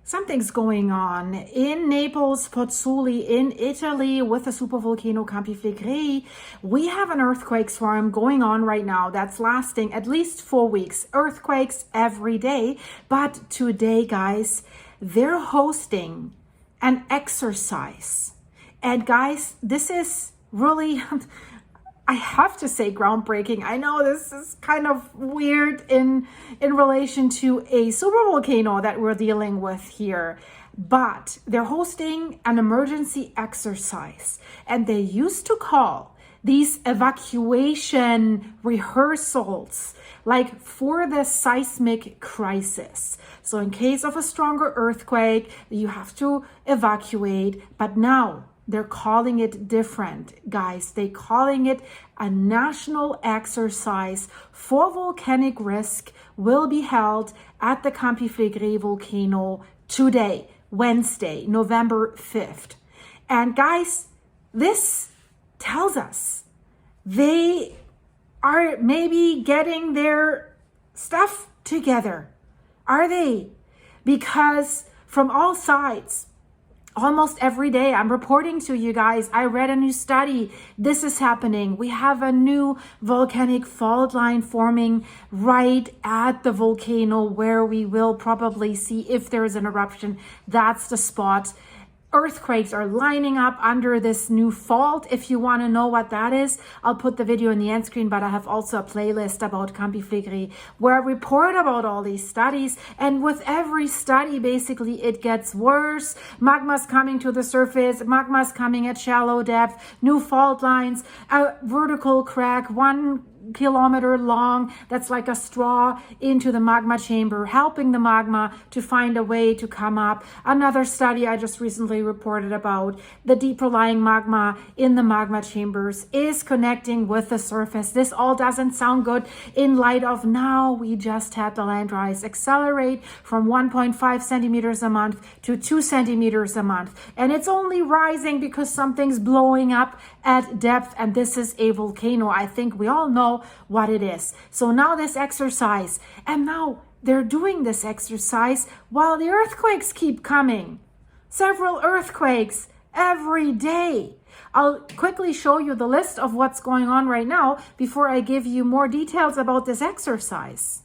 Something's going on in Naples, Pozzuoli, in Italy with the supervolcano Campi Flegrei. We have an earthquake swarm going on right now that's lasting at least 4 weeks. Earthquakes every day. But today, guys, they're hosting an exercise. And guys, this is really, I have to say, groundbreaking. I know this is kind of weird in relation to a supervolcano that we're dealing with here, but they're hosting an emergency exercise, and they used to call these evacuation rehearsals like for the seismic crisis. So in case of a stronger earthquake, you have to evacuate, but now they're calling it different, guys. They're calling it a national exercise for volcanic risk, will be held at the Campi Flegrei volcano today, Wednesday, November 5th. And guys, this tells us they are maybe getting their stuff together. Are they? Because from all sides, almost every day I'm reporting to you guys, I read a new study. This is happening. We have a new volcanic fault line forming right at the volcano where we will probably see if there is an eruption. That's the spot. Earthquakes are lining up under this new fault. If you want to know what that is, I'll put the video in the end screen, but I have also a playlist about Campi Flegrei where I report about all these studies. And with every study, basically, it gets worse. Magma's coming to the surface. Magma's coming at shallow depth. New fault lines, a vertical crack, 1 kilometer long, that's like a straw into the magma chamber, helping the magma to find a way to come up. Another study I just recently reported about the deeper lying magma in the magma chambers is connecting with the surface. This all doesn't sound good in light of now we just had the land rise accelerate from 1.5 centimeters a month to 2 centimeters a month. And it's only rising because something's blowing up at depth, and this is a volcano. I think we all know what it is. So now this exercise, and now they're doing this exercise while the earthquakes keep coming. Several earthquakes every day. I'll quickly show you the list of what's going on right now before I give you more details about this exercise.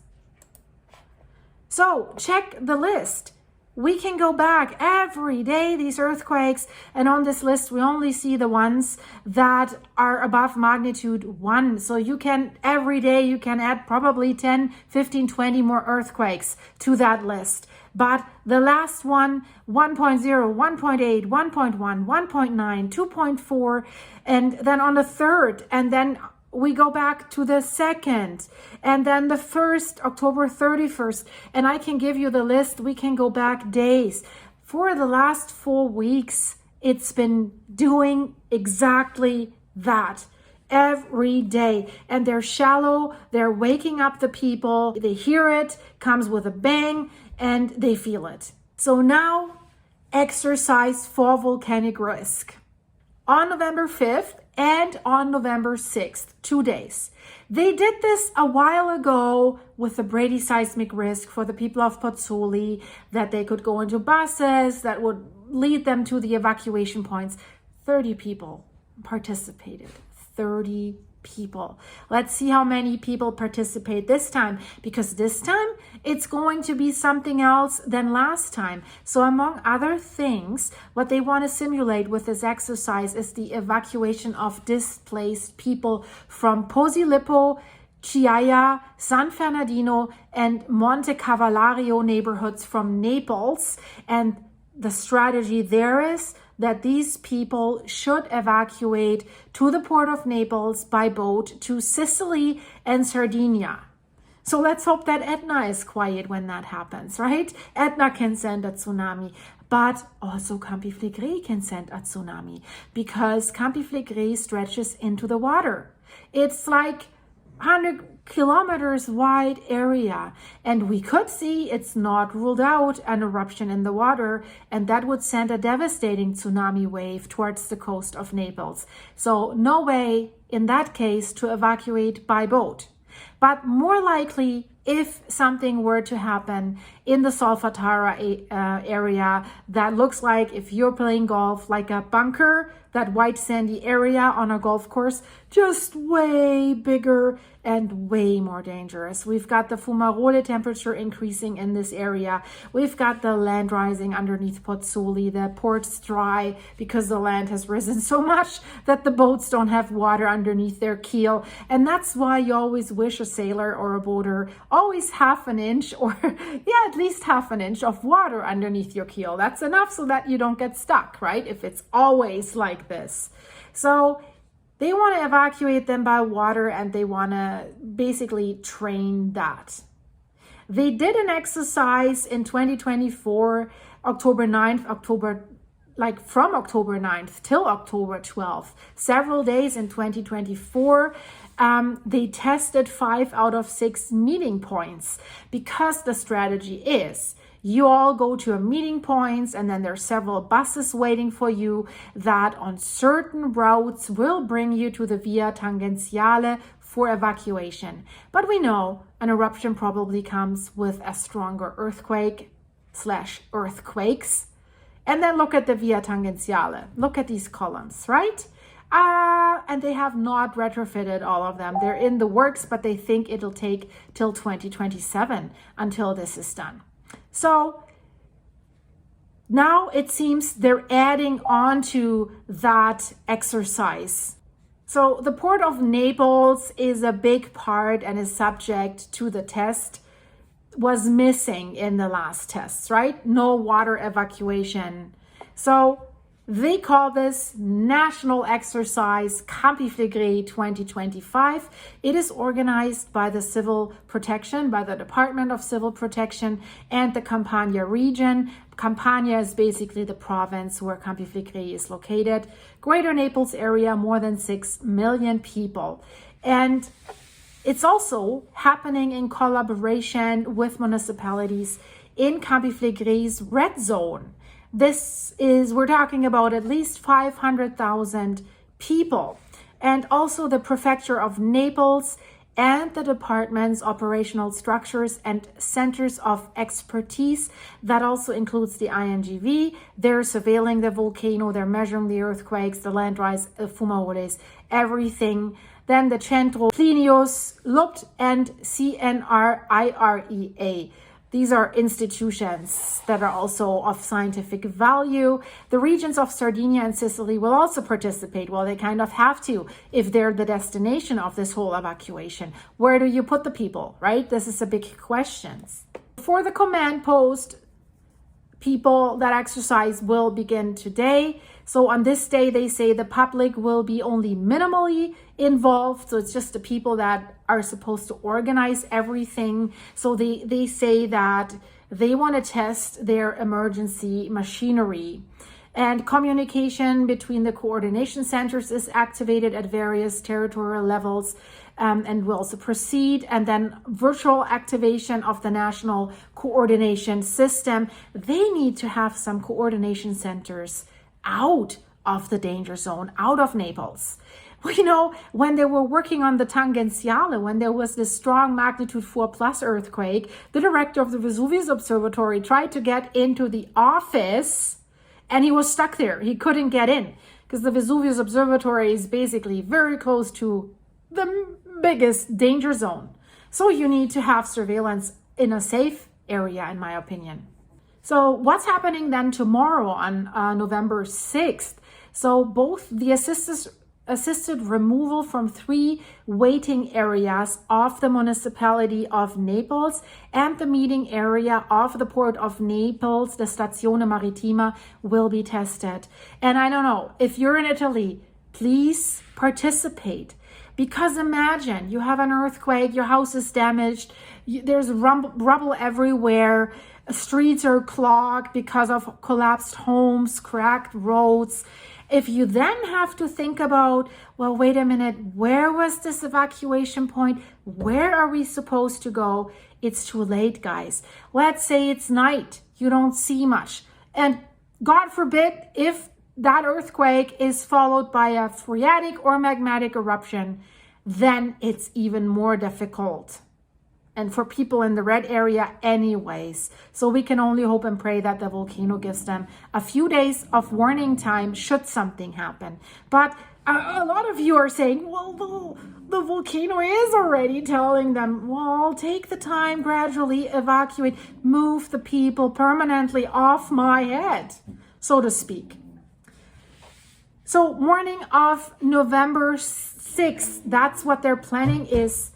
So check the list. We can go back every day, these earthquakes, and on this list, we only see the ones that are above magnitude 1. So you can, every day, you can add probably 10, 15, 20 more earthquakes to that list. But the last one, 1.0, 1.8, 1.1, 1.9, 2.4, and then on the third, and then we go back to the second, and then the first, October 31st, and I can give you the list. We can go back days. For the last 4 weeks, it's been doing exactly that every day. And they're shallow, they're waking up the people, they hear it, comes with a bang, and they feel it. So now, exercise for volcanic risk. On November 5th, and on November 6th, 2 days. They did this a while ago with the Brady seismic risk for the people of Pozzuoli, that they could go into buses that would lead them to the evacuation points. 30 people participated. 30 people. Let's see how many people participate this time, because this time it's going to be something else than last time. So among other things, what they want to simulate with this exercise is the evacuation of displaced people from Posillipo, Chiaia, San Fernandino, and Monte Cavalario neighborhoods from Naples. And the strategy there is that these people should evacuate to the port of Naples by boat to Sicily and Sardinia. So let's hope that Etna is quiet when that happens, right? Etna can send a tsunami, but also Campi Flegrei can send a tsunami, because Campi Flegrei stretches into the water. It's like 100 kilometers wide area, and we could see, it's not ruled out, an eruption in the water, and that would send a devastating tsunami wave towards the coast of Naples. So no way in that case to evacuate by boat. But more likely, if something were to happen in the Solfatara area that looks like, if you're playing golf, like a bunker, that white sandy area on a golf course, just way bigger and way more dangerous. We've got the Fumarole temperature increasing in this area. We've got the land rising underneath Pozzuoli. The port's dry because the land has risen so much that the boats don't have water underneath their keel. And that's why you always wish a sailor or a boater always half an inch, or yeah, at least half an inch of water underneath your keel. That's enough so that you don't get stuck, right? If it's always like this. So they want to evacuate them by water, and they want to basically train that. They did an exercise in 2024, October 9th, from October 9th till October 12th, several days in 2024. They tested 5 out of 6 meeting points, because the strategy is you all go to a meeting points, and then there's several buses waiting for you that on certain routes will bring you to the Via Tangenziale for evacuation. But we know an eruption probably comes with a stronger earthquake/earthquakes. And then look at the Via Tangenziale. Look at these columns, right? And they have not retrofitted all of them. They're in the works, but they think it'll take till 2027 until this is done. So now it seems they're adding on to that exercise. So the port of Naples is a big part and is subject to the test, was missing in the last tests, right? No water evacuation. So they call this national exercise Campi Flegrei 2025. It is organized by the Civil Protection, by the Department of Civil Protection and the Campania region. Campania is basically the province where Campi Flegrei is located. Greater Naples area, more than 6 million people. And it's also happening in collaboration with municipalities in Campi Flegrei's red zone. We're talking about at least 500,000 people. And also the Prefecture of Naples and the department's operational structures and centers of expertise. That also includes the INGV. They're surveilling the volcano, they're measuring the earthquakes, the land rise, fumaroles, everything. Then the Centro Plinius, LUPT, and CNRIREA. These are institutions that are also of scientific value. The regions of Sardinia and Sicily will also participate. Well, they kind of have to if they're the destination of this whole evacuation. Where do you put the people, right? This is a big question. For the command post, people, that exercise will begin today. So on this day, they say the public will be only minimally involved. So it's just the people that are supposed to organize everything. So they say that they want to test their emergency machinery. And communication between the coordination centers is activated at various territorial levels and will also proceed. And then virtual activation of the national coordination system. They need to have some coordination centers out of the danger zone, out of Naples. Well, you know, when they were working on the Tangenziale, when there was this strong magnitude 4+ earthquake, the director of the Vesuvius Observatory tried to get into the office and he was stuck there. He couldn't get in because the Vesuvius Observatory is basically very close to the biggest danger zone. So you need to have surveillance in a safe area, in my opinion. So what's happening then tomorrow on November 6th? So both the assisted removal from 3 waiting areas of the municipality of Naples and the meeting area of the port of Naples, the Stazione Marittima, will be tested. And I don't know, if you're in Italy, please participate. Because imagine you have an earthquake, your house is damaged, there's rubble everywhere, streets are clogged because of collapsed homes, cracked roads. If you then have to think about, well, wait a minute, where was this evacuation point? Where are we supposed to go? It's too late, guys. Let's say it's night, you don't see much. And God forbid, if that earthquake is followed by a phreatic or magmatic eruption, then it's even more difficult. And for people in the red area anyways. So we can only hope and pray that the volcano gives them a few days of warning time should something happen. But a lot of you are saying, well, the volcano is already telling them, well, take the time, gradually evacuate, move the people permanently off my head, so to speak. So morning of November 6th, that's what they're planning is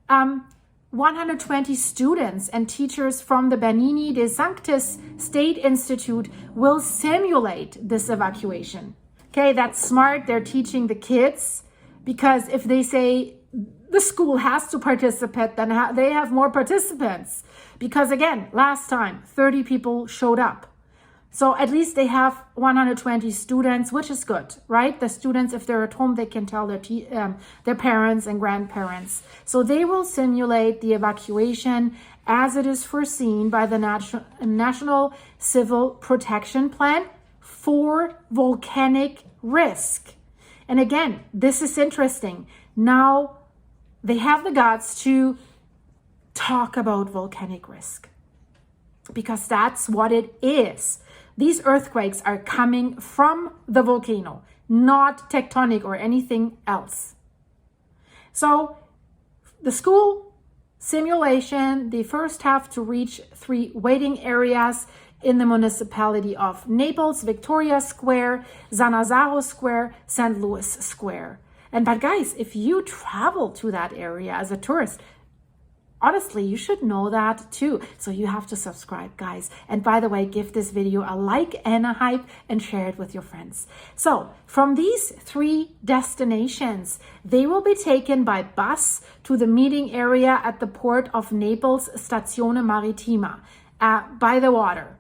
120 students and teachers from the Bernini de Sanctis State Institute will simulate this evacuation. Okay, that's smart. They're teaching the kids, because if they say the school has to participate, then they have more participants. Because again, last time 30 people showed up. So at least they have 120 students, which is good, right? The students, if they're at home, they can tell their parents and grandparents. So they will simulate the evacuation as it is foreseen by the National Civil Protection Plan for volcanic risk. And again, this is interesting. Now they have the guts to talk about volcanic risk, because that's what it is. These earthquakes are coming from the volcano, not tectonic or anything else. So the school simulation, they first have to reach 3 waiting areas in the municipality of Naples, Victoria Square, Sannazaro Square, St. Louis Square. But guys, if you travel to that area as a tourist, honestly, you should know that too. So you have to subscribe, guys. And by the way, give this video a like and a hype and share it with your friends. So from these 3 destinations, they will be taken by bus to the meeting area at the port of Naples, Stazione Marittima, by the water.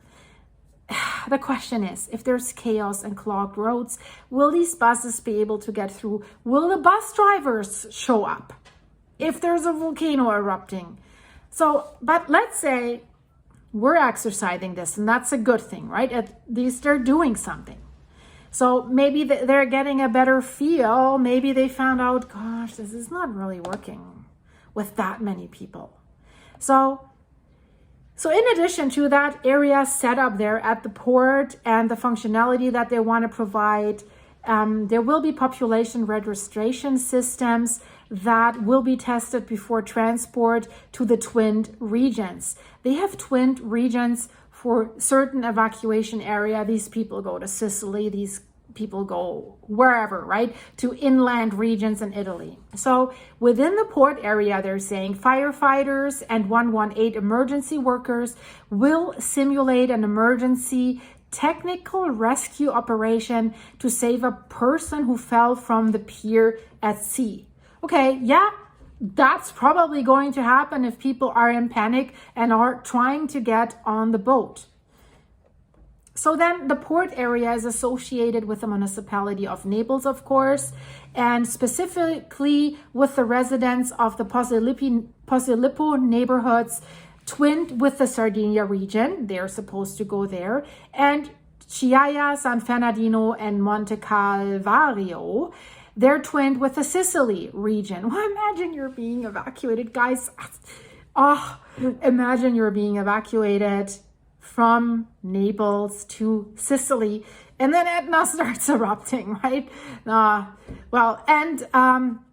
The question is, if there's chaos and clogged roads, will these buses be able to get through? Will the bus drivers show up if there's a volcano erupting? So, but let's say we're exercising this, and that's a good thing, right? At least they're doing something. So maybe they're getting a better feel. Maybe they found out, gosh, this is not really working with that many people. So in addition to that area set up there at the port and the functionality that they want to provide, there will be population registration systems that will be tested before transport to the twinned regions. They have twinned regions for certain evacuation area. These people go to Sicily, these people go wherever, right? To inland regions in Italy. So within the port area, they're saying firefighters and 118 emergency workers will simulate an emergency technical rescue operation to save a person who fell from the pier at sea. Okay, yeah, that's probably going to happen if people are in panic and are trying to get on the boat. So then the port area is associated with the municipality of Naples, of course, and specifically with the residents of the Posillipo neighborhoods twinned with the Sardinia region. They're supposed to go there. And Chiaia, San Fernandino, and Monte Calvario, they're twinned with the Sicily region. Well, imagine you're being evacuated, guys. Oh, imagine you're being evacuated from Naples to Sicily, and then Etna starts erupting, right?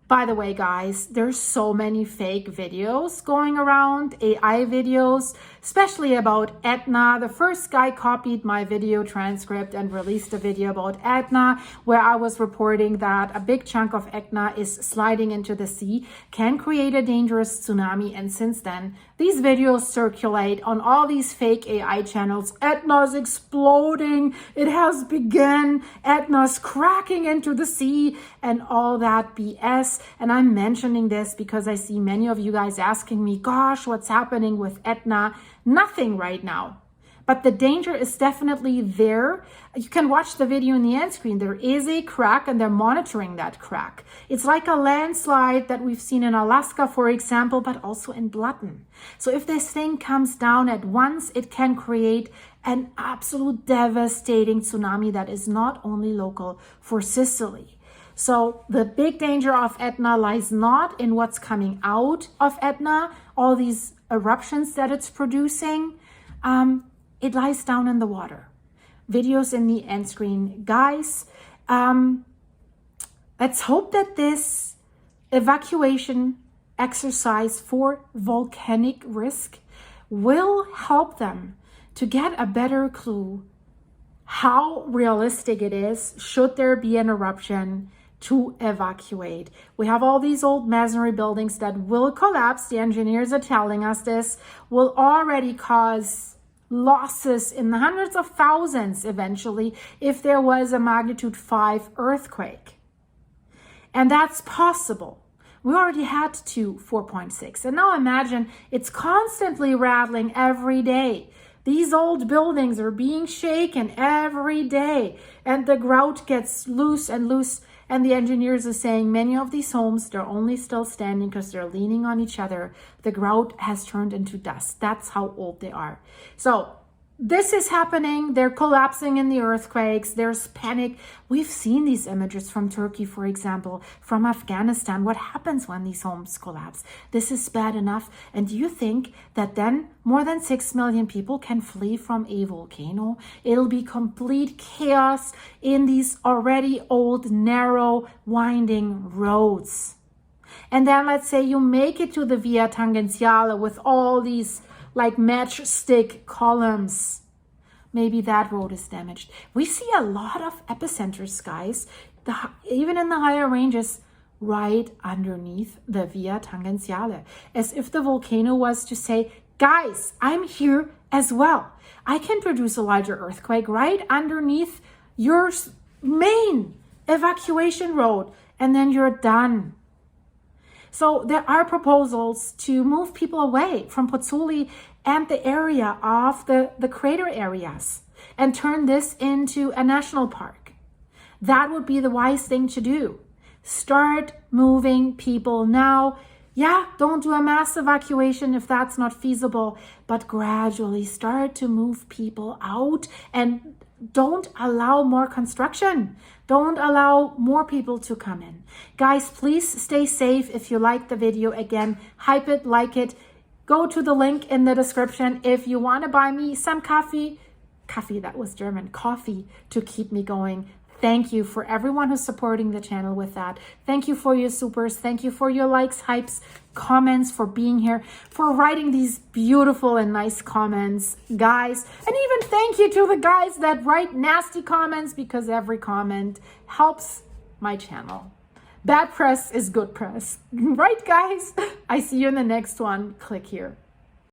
By the way, guys, there's so many fake videos going around, AI videos, especially about Etna. The first guy copied my video transcript and released a video about Etna, where I was reporting that a big chunk of Etna is sliding into the sea, can create a dangerous tsunami. And since then, these videos circulate on all these fake AI channels. Etna's exploding. It has begun. Etna's cracking into the sea and all that BS. And I'm mentioning this because I see many of you guys asking me, gosh, what's happening with Etna? Nothing right now. But the danger is definitely there. You can watch the video in the end screen. There is a crack and they're monitoring that crack. It's like a landslide that we've seen in Alaska, for example, but also in Bluton. So if this thing comes down at once, it can create an absolute devastating tsunami that is not only local for Sicily. So the big danger of Etna lies not in what's coming out of Etna, all these eruptions that it's producing. It lies down in the water. Videos in the end screen. Guys, let's hope that this evacuation exercise for volcanic risk will help them to get a better clue how realistic it is, should there be an eruption, to evacuate. We have all these old masonry buildings that will collapse. The engineers are telling us this will already cause losses in the hundreds of thousands eventually if there was a magnitude 5 earthquake. And that's possible. We already had 4.6. And now imagine it's constantly rattling every day. These old buildings are being shaken every day, and the grout gets loose and loose. And the engineers are saying many of these homes, they're only still standing because they're leaning on each other. The grout has turned into dust. That's how old they are. So this is happening. They're collapsing in the earthquakes. There's panic. We've seen these images from Turkey, for example, from Afghanistan. What happens when these homes collapse? This is bad enough. And do you think that then more than 6 million people can flee from a volcano? It'll be complete chaos in these already old, narrow, winding roads. And then let's say you make it to the Via Tangenziale with all these like matchstick columns. Maybe that road is damaged. We see a lot of epicenters, guys, even in the higher ranges, right underneath the Via Tangenziale, as if the volcano was to say, guys, I'm here as well. I can produce a larger earthquake right underneath your main evacuation road, and then you're done. So there are proposals to move people away from Pozzuoli and the area of the crater areas and turn this into a national park. That would be the wise thing to do. Start moving people now. Yeah, don't do a mass evacuation if that's not feasible, but gradually start to move people out and don't allow more construction. Don't allow more people to come in. Guys, please stay safe. If you like the video, again, hype it, like it. Go to the link in the description if you want to buy me some coffee, that was German, coffee to keep me going. Thank you for everyone who's supporting the channel with that. Thank you for your supers. Thank you for your likes, hypes, comments, for being here, for writing these beautiful and nice comments, guys. And even thank you to the guys that write nasty comments, because every comment helps my channel. Bad press is good press. Right, guys? I see you in the next one. Click here.